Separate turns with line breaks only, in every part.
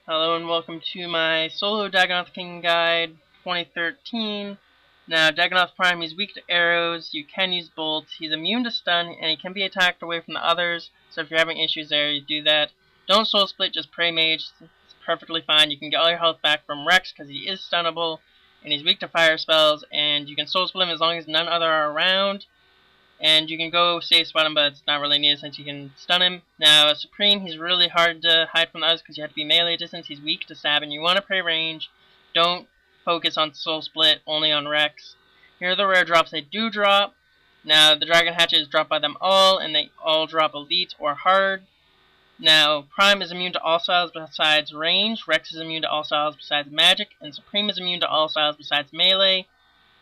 Hello and welcome to my solo Dagannoth King Guide 2013. Now, Dagannoth Prime, he's weak to arrows, you can use bolts, he's immune to stun, and he can be attacked away from the others, so if you're having issues there, you do that. Don't soul split, just pray Mage, it's perfectly fine. You can get all your health back from Rex because he is stunnable, and he's weak to fire spells, and you can soul split him as long as none other are around. And you can go safe spot him, but it's not really needed since you can stun him. Now, Supreme, he's really hard to hide from others because you have to be melee distance. He's weak to stab, and you want to pray range. Don't focus on soul split, only on Rex. Here are the rare drops they do drop. Now, the Dragon Hatchet is dropped by them all, and they all drop elite or hard. Now, Prime is immune to all styles besides range. Rex is immune to all styles besides magic, and Supreme is immune to all styles besides melee.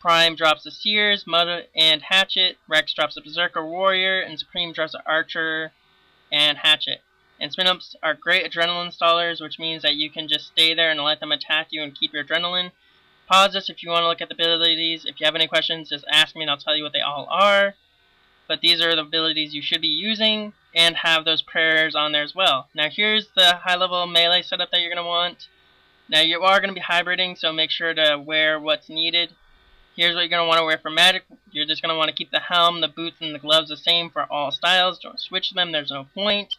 Prime drops the Seers, Mud, and Hatchet. Rex drops the Berserker Warrior, and Supreme drops the Archer and Hatchet. And spin-ups are great adrenaline stallers, which means that you can just stay there and let them attack you and keep your adrenaline. Pause this if you want to look at the abilities. If you have any questions, just ask me and I'll tell you what they all are. But these are the abilities you should be using, and have those prayers on there as well. Now here's the high-level melee setup that you're going to want. Now you are going to be hybriding, so make sure to wear what's needed. Here's what you're going to want to wear for magic. You're just going to want to keep the helm, the boots, and the gloves the same for all styles. Don't switch them, there's no point.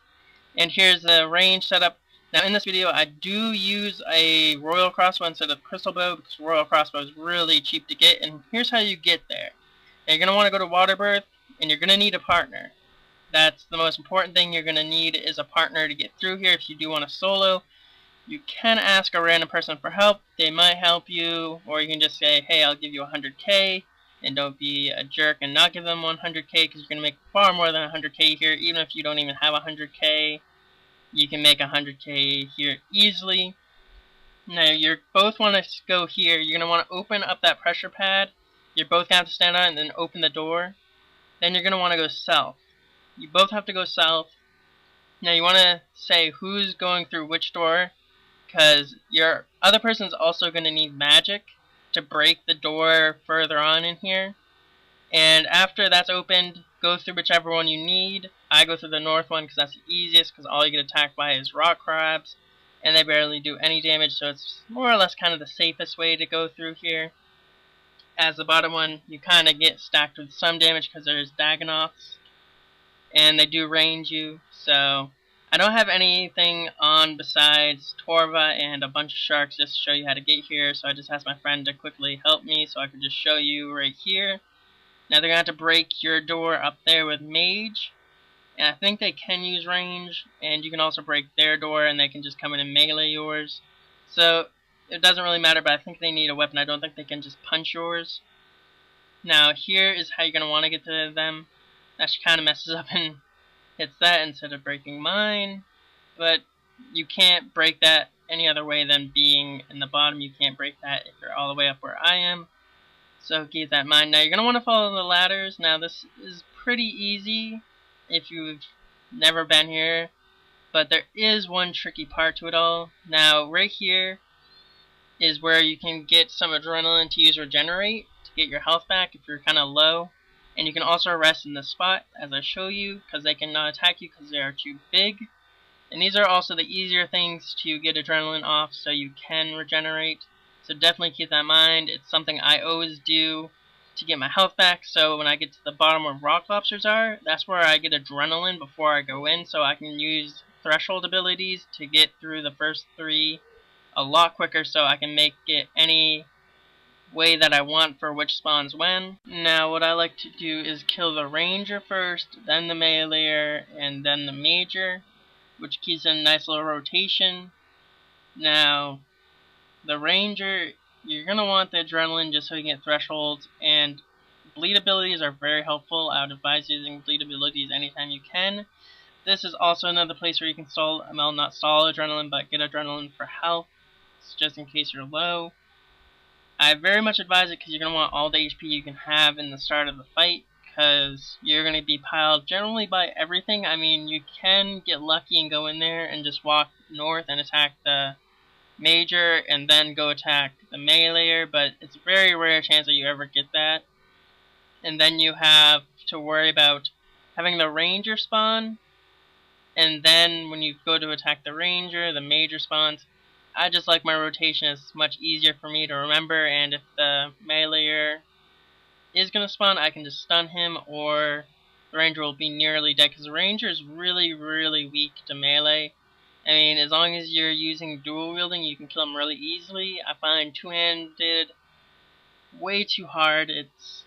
And here's the range setup. Now in this video I do use a royal crossbow instead of crystal bow because royal crossbow is really cheap to get, and here's how you get there. Now, you're going to want to go to Waterbirth, and you're going to need a partner. That's the most important thing you're going to need is a partner to get through here if you do want to solo. You can ask a random person for help. They might help you, or you can just say, hey, I'll give you 100k, and don't be a jerk and not give them 100k because you're going to make far more than 100k here. Even if you don't even have 100k, you can make 100k here easily. Now, you both want to go here. You're going to want to open up that pressure pad. You're both going to have to stand on it and then open the door. Then you're going to want to go south. You both have to go south. Now, you want to say who's going through which door, because your other person's also going to need magic to break the door further on in here. And after that's opened, go through whichever one you need. I go through the north one because that's the easiest, because all you get attacked by is rock crabs, and they barely do any damage, so it's more or less kind of the safest way to go through here. As the bottom one, you kind of get stacked with some damage because there's Dagannoths, and they do range you, so I don't have anything on besides Torva and a bunch of sharks just to show you how to get here, so I just asked my friend to quickly help me so I could just show you right here. Now they're going to have to break your door up there with Mage, and I think they can use range, and you can also break their door and they can just come in and melee yours. So it doesn't really matter, but I think they need a weapon. I don't think they can just punch yours. Now here is how you're going to want to get to them. That kind of messes up and hits that instead of breaking mine, but you can't break that any other way than being in the bottom. You can't break that if you're all the way up where I am, so keep that in mind. Now you're going to want to follow the ladders. Now this is pretty easy if you've never been here, but there is one tricky part to it all. Now right here is where you can get some adrenaline to use regenerate to get your health back if you're kind of low. And you can also rest in this spot, as I show you, because they cannot attack you because they are too big. And these are also the easier things to get adrenaline off, so you can regenerate. So definitely keep that in mind. It's something I always do to get my health back, so when I get to the bottom where rock lobsters are, that's where I get adrenaline before I go in, so I can use threshold abilities to get through the first 3 a lot quicker, so I can make it any way that I want for which spawns when. Now what I like to do is kill the ranger first, then the meleeer, and then the major, which keeps a nice little rotation. Now the ranger, you're going to want the adrenaline just so you can get thresholds, and bleed abilities are very helpful. I would advise using bleed abilities anytime you can. This is also another place where you can stall, well, not stall adrenaline, but get adrenaline for health, just in case you're low. I very much advise it because you're going to want all the HP you can have in the start of the fight, because you're going to be piled generally by everything. I mean, you can get lucky and go in there and just walk north and attack the major and then go attack the meleeer, but it's a very rare chance that you ever get that. And then you have to worry about having the ranger spawn, and then when you go to attack the ranger, the major spawns. I just like my rotation. It's much easier for me to remember, and if the meleeer is going to spawn, I can just stun him, or the ranger will be nearly dead, because the ranger is really, really weak to melee. I mean, as long as you're using dual wielding, you can kill him really easily. I find two-handed way too hard. It's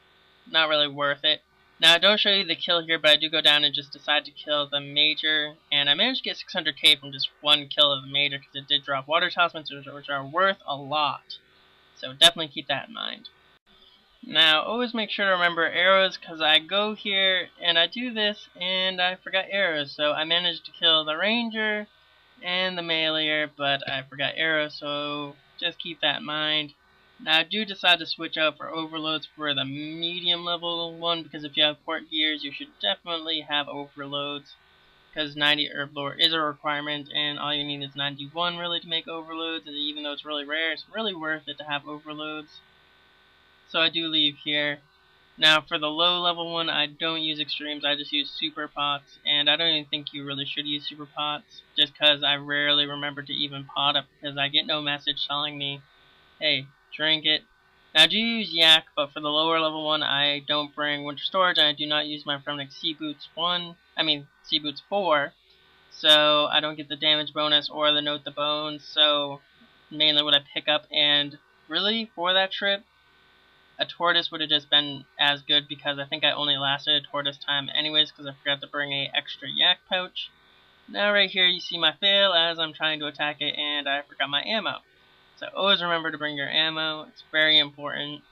not really worth it. Now, I don't show you the kill here, but I do go down and just decide to kill the Major, and I managed to get 600k from just one kill of the Major, because it did drop water talismans, which are worth a lot. So definitely keep that in mind. Now, always make sure to remember arrows, because I go here and I do this and I forgot arrows. So I managed to kill the ranger and the meleeer, but I forgot arrows, so just keep that in mind. Now, I do decide to switch out for overloads for the medium level one, because if you have port gears, you should definitely have overloads, because 90 herb lore is a requirement, and all you need is 91 really to make overloads, and even though it's really rare, it's really worth it to have overloads. So I do leave here. Now for the low level one, I don't use extremes, I just use super pots, and I don't even think you really should use super pots, just because I rarely remember to even pot up, because I get no message telling me, hey, drink it. Now I do use yak, but for the lower level one, I don't bring winter storage, and I do not use my Frenetic Sea Boots 4, so I don't get the damage bonus or the note the bones, so mainly what I pick up, and really for that trip, a tortoise would have just been as good, because I think I only lasted a tortoise time anyways, because I forgot to bring a extra yak pouch. Now right here you see my fail as I'm trying to attack it, and I forgot my ammo. So always remember to bring your ammo, it's very important.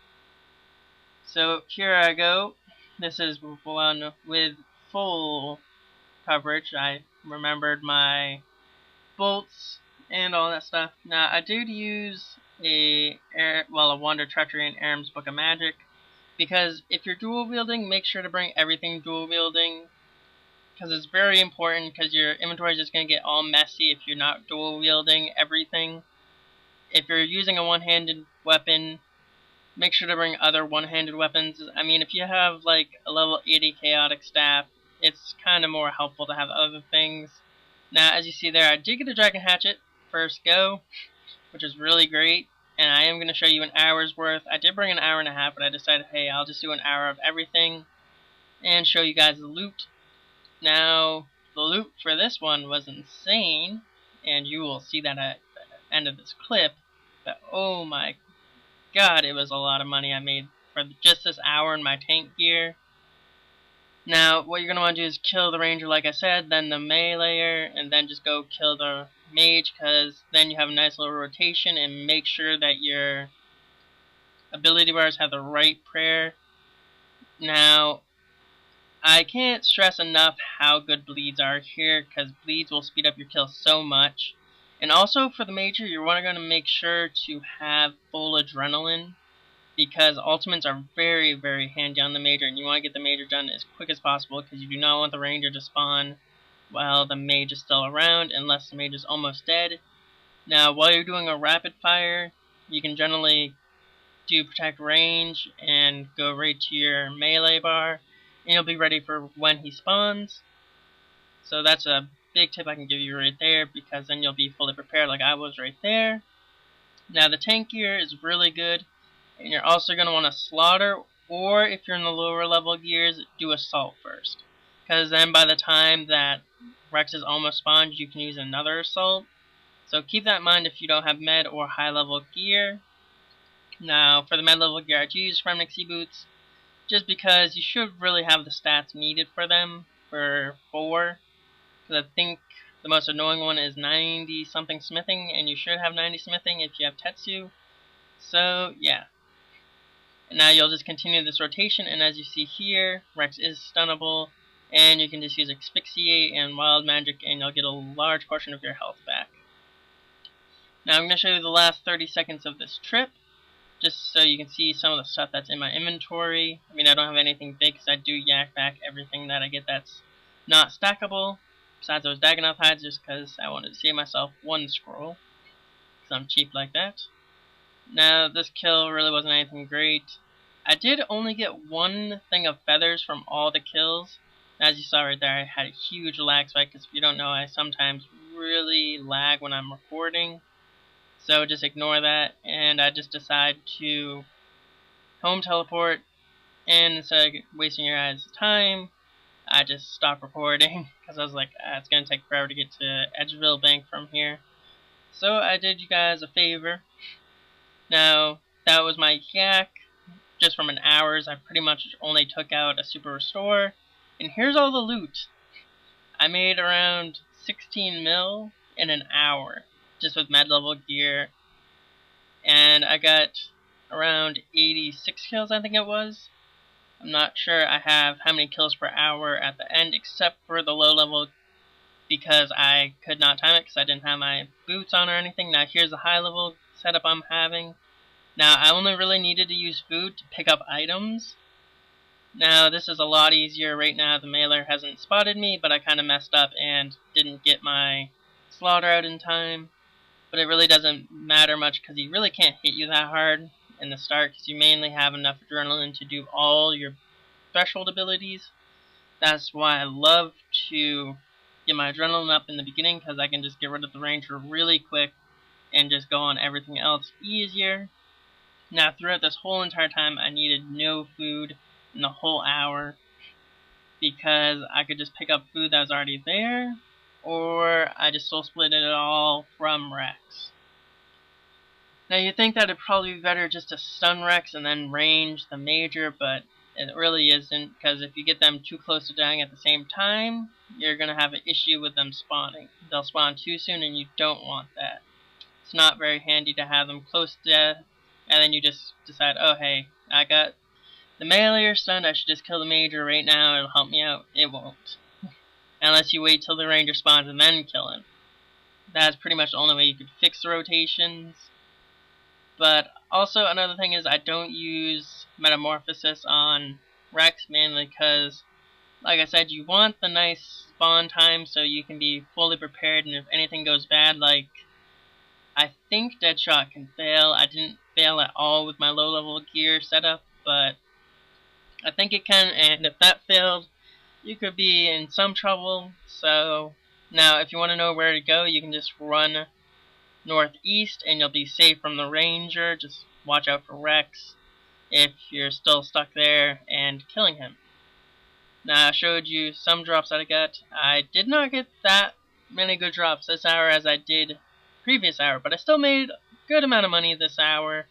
So here I go. This is one with full coverage. I remembered my bolts and all that stuff. Now I did use a Wander Treachery in Aram's Book of Magic, because if you're dual wielding, make sure to bring everything dual wielding, because it's very important, because your inventory is just going to get all messy if you're not dual wielding everything. If you're using a one-handed weapon, make sure to bring other one-handed weapons. I mean, if you have like a level 80 chaotic staff, it's kind of more helpful to have other things. Now, as you see there, I did get a dragon hatchet first go, which is really great, and I am going to show you an hour's worth. I did bring an hour and a half, but I decided, hey, I'll just do an hour of everything and show you guys the loot. Now, the loot for this one was insane, and you will see that at the end of this clip, but oh my god, it was a lot of money I made for just this hour in my tank gear. Now, what you're going to want to do is kill the ranger, like I said, then the meleeer, and then just go kill the mage, because then you have a nice little rotation, and make sure that your ability bars have the right prayer. Now, I can't stress enough how good bleeds are here, because bleeds will speed up your kill so much. And also for the major, you're going to make sure to have full adrenaline, because ultimates are very, very handy on the major, and you want to get the major done as quick as possible, because you do not want the ranger to spawn while the mage is still around, unless the mage is almost dead. Now, while you're doing a rapid fire, you can generally do protect range and go right to your melee bar, and you'll be ready for when he spawns. So that's a big tip I can give you right there, because then you'll be fully prepared like I was right there. Now, the tank gear is really good, and you're also going to want to slaughter, or if you're in the lower level gears, do assault first, because then by the time that Rex is almost spawned, you can use another assault. So keep that in mind if you don't have med or high level gear. Now for the med level gear, I do use Frenetic Sea Boots, just because you should really have the stats needed for them for 4, because I think the most annoying one is 90 something smithing, and you should have 90 smithing if you have Tetsu. So yeah. And now you'll just continue this rotation, and as you see here, Rex is stunnable, and you can just use Asphyxiate and Wild Magic, and you'll get a large portion of your health back. Now I'm going to show you the last 30 seconds of this trip, just so you can see some of the stuff that's in my inventory. I mean, I don't have anything big, because I do yak back everything that I get that's not stackable, besides those Dagannoth hides, just because I wanted to save myself one scroll, because I'm cheap like that. Now, this kill really wasn't anything great. I did only get one thing of feathers from all the kills. As you saw right there, I had a huge lag spike, because if you don't know, I sometimes really lag when I'm recording. So just ignore that, and I just decide to home teleport, and instead of wasting your guys' time, I just stopped recording because I was like, it's going to take forever to get to Edgeville Bank from here. So I did you guys a favor. Now, that was my yak. Just from an hour's, I pretty much only took out a super restore. And here's all the loot. I made around 16 mil in an hour, just with med level gear. And I got around 86 kills, I think it was. I'm not sure I have how many kills per hour at the end, except for the low level, because I could not time it because I didn't have my boots on or anything. Now here's the high level setup I'm having. Now I only really needed to use food to pick up items. Now this is a lot easier right now. The mailer hasn't spotted me, but I kind of messed up and didn't get my slaughter out in time. But it really doesn't matter much because he really can't hit you that hard in the start because you mainly have enough adrenaline to do all your threshold abilities. That's why I love to get my adrenaline up in the beginning, because I can just get rid of the ranger really quick and just go on everything else easier. Now throughout this whole entire time I needed no food in the whole hour, because I could just pick up food that was already there, or I just soul split it all from Rex. Now you'd think that it'd probably be better just to stun Rex and then range the Major, but it really isn't, because if you get them too close to dying at the same time, you're going to have an issue with them spawning. They'll spawn too soon and you don't want that. It's not very handy to have them close to death, and then you just decide, oh hey, I got the melee stunned, I should just kill the Major right now, it'll help me out. It won't. Unless you wait till the Ranger spawns and then kill him. That's pretty much the only way you could fix the rotations. But also another thing is I don't use Metamorphosis on Rex, mainly because, like I said, you want the nice spawn time so you can be fully prepared, and if anything goes bad, like I think Deadshot can fail. I didn't fail at all with my low level gear setup, but I think it can, and if that failed, you could be in some trouble. So now if you want to know where to go, you can just run northeast and you'll be safe from the ranger. Just watch out for Rex if you're still stuck there and killing him. Now I showed you some drops that I got. I did not get that many good drops this hour as I did previous hour, but I still made a good amount of money this hour.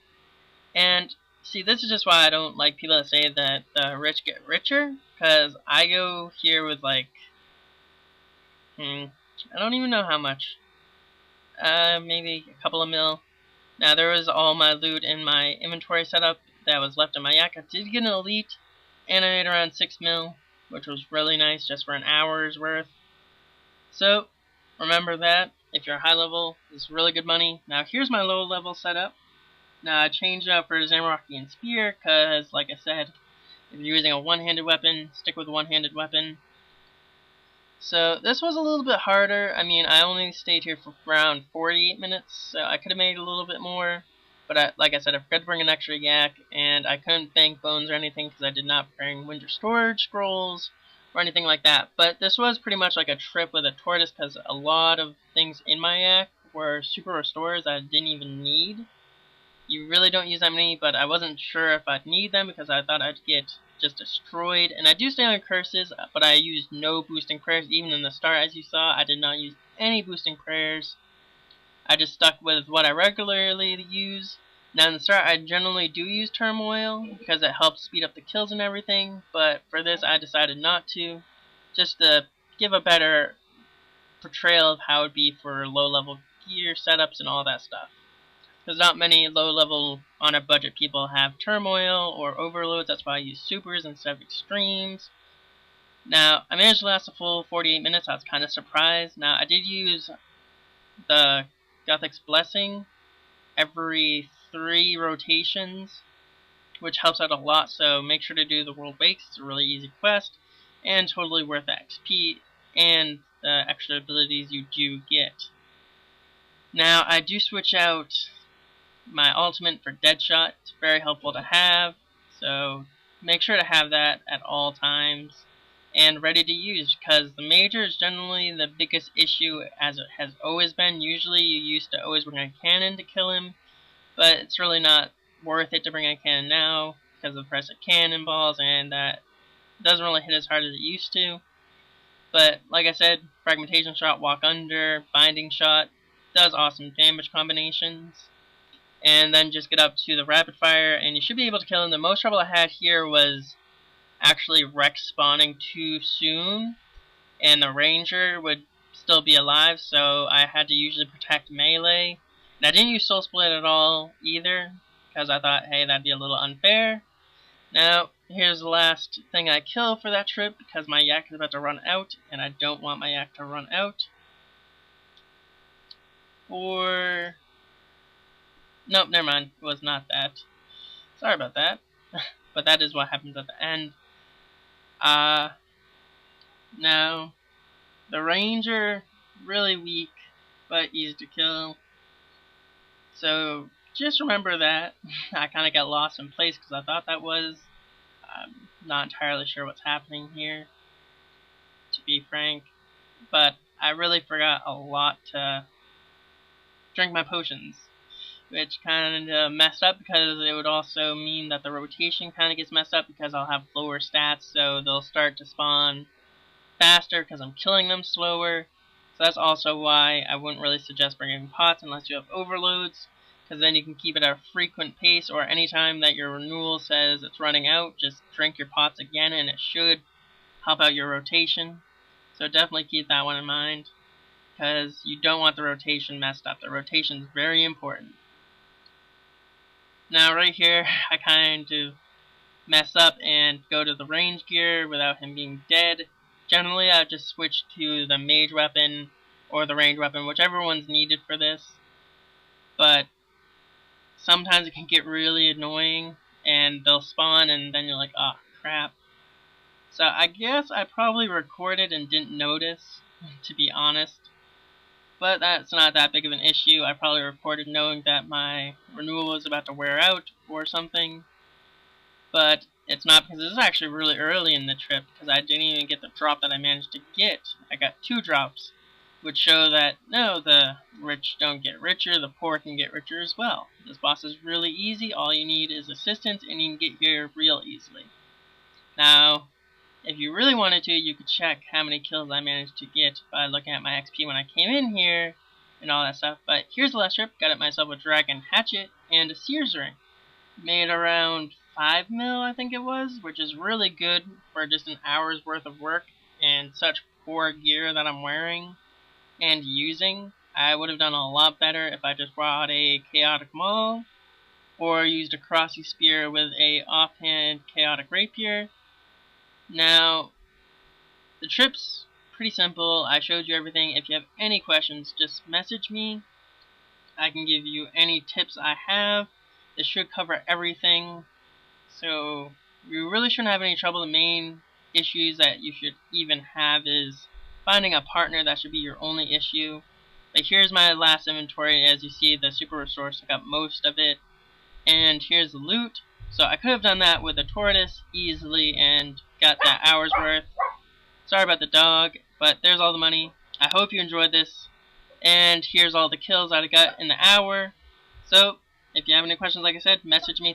And see, this is just why I don't like people that say that the rich get richer, because I go here with like I don't even know how much. Maybe a couple of mil. Now there was all my loot in my inventory setup that was left in my yak. I did get an elite, and I made around 6 mil, which was really nice just for an hour's worth. So remember that if you're high level, it's really good money. Now here's my low level setup. Now I changed it up for Zamorakian and Spear because, like I said, if you're using a one-handed weapon, stick with a one-handed weapon. So this was a little bit harder. I mean, I only stayed here for around 48 minutes, so I could have made a little bit more. But like I said, I forgot to bring an extra yak, and I couldn't bank bones or anything because I did not bring winter storage scrolls or anything like that. But this was pretty much like a trip with a tortoise, because a lot of things in my yak were super restores I didn't even need. You really don't use that many, but I wasn't sure if I'd need them because I thought I'd get just destroyed. And I do stay on curses, but I used no boosting prayers. Even in the start, as you saw, I did not use any boosting prayers. I just stuck with what I regularly use. Now in the start, I generally do use turmoil because it helps speed up the kills and everything, but for this I decided not to, just to give a better portrayal of how it would be for low level gear setups and all that stuff. Because not many low-level, on a budget people have turmoil or overloads. That's why I use supers instead of extremes. Now, I managed to last a full 48 minutes. I was kind of surprised. Now, I did use the Gothic's Blessing every 3 rotations, which helps out a lot. So make sure to do the World Wakes. It's a really easy quest and totally worth the XP and the extra abilities you do get. Now, I do switch out my ultimate for Deadshot. It's very helpful to have, so make sure to have that at all times. and ready to use, because the Major is generally the biggest issue, as it has always been. Usually you used to always bring a cannon to kill him, but it's really not worth it to bring a cannon now because of the price of cannonballs, and that doesn't really hit as hard as it used to. But like I said, fragmentation shot, walk under, binding shot does awesome damage combinations. And then just get up to the rapid fire and you should be able to kill him. The most trouble I had here was actually Rex spawning too soon, and the Ranger would still be alive, so I had to usually protect melee. And I didn't use Soul Split at all either, because I thought, hey, that'd be a little unfair. Now, here's the last thing I kill for that trip, because my yak is about to run out, and I don't want my yak to run out. Or... nope, never mind, it was not that. Sorry about that. But that is what happens at the end. Now, the Ranger, really weak, but easy to kill. So, just remember that. I kind of got lost in place because I thought that was. I'm not entirely sure what's happening here, to be frank. But I really forgot a lot to drink my potions, which kind of messed up because it would also mean that the rotation kind of gets messed up because I'll have lower stats, so they'll start to spawn faster because I'm killing them slower. So that's also why I wouldn't really suggest bringing pots unless you have overloads, because then you can keep it at a frequent pace, or anytime that your renewal says it's running out, just drink your pots again and it should help out your rotation. So definitely keep that one in mind, because you don't want the rotation messed up. The rotation is very important. Now right here, I kind of mess up and go to the range gear without him being dead. Generally, I just switch to the mage weapon or the range weapon, whichever one's needed for this. But sometimes it can get really annoying, and they'll spawn, and then you're like, oh crap. So I guess I probably recorded and didn't notice, to be honest. But that's not that big of an issue. I probably recorded knowing that my renewal was about to wear out or something. But it's not, because this is actually really early in the trip, because I didn't even get the drop that I managed to get. I got 2 drops, which show that, no, the rich don't get richer, the poor can get richer as well. This boss is really easy. All you need is assistance, and you can get here real easily. Now, if you really wanted to, you could check how many kills I managed to get by looking at my XP when I came in here and all that stuff. But here's the last trip. Got myself a Dragon Hatchet and a Seer's Ring. Made around 5 mil, I think it was, which is really good for just an hour's worth of work and such poor gear that I'm wearing and using. I would have done a lot better if I just brought a Chaotic Maul or used a Crossy Spear with a offhand Chaotic Rapier. Now, the trip's pretty simple. I showed you everything. If you have any questions, just message me. I can give you any tips I have. This should cover everything. So, you really shouldn't have any trouble. The main issues that you should even have is finding a partner. That should be your only issue. But here's my last inventory. As you see, the Super Restore took up most of it. And here's the loot. So I could have done that with a tortoise easily and got that hour's worth. Sorry about the dog, but there's all the money. I hope you enjoyed this. And here's all the kills I got in the hour. So, if you have any questions, like I said, message me.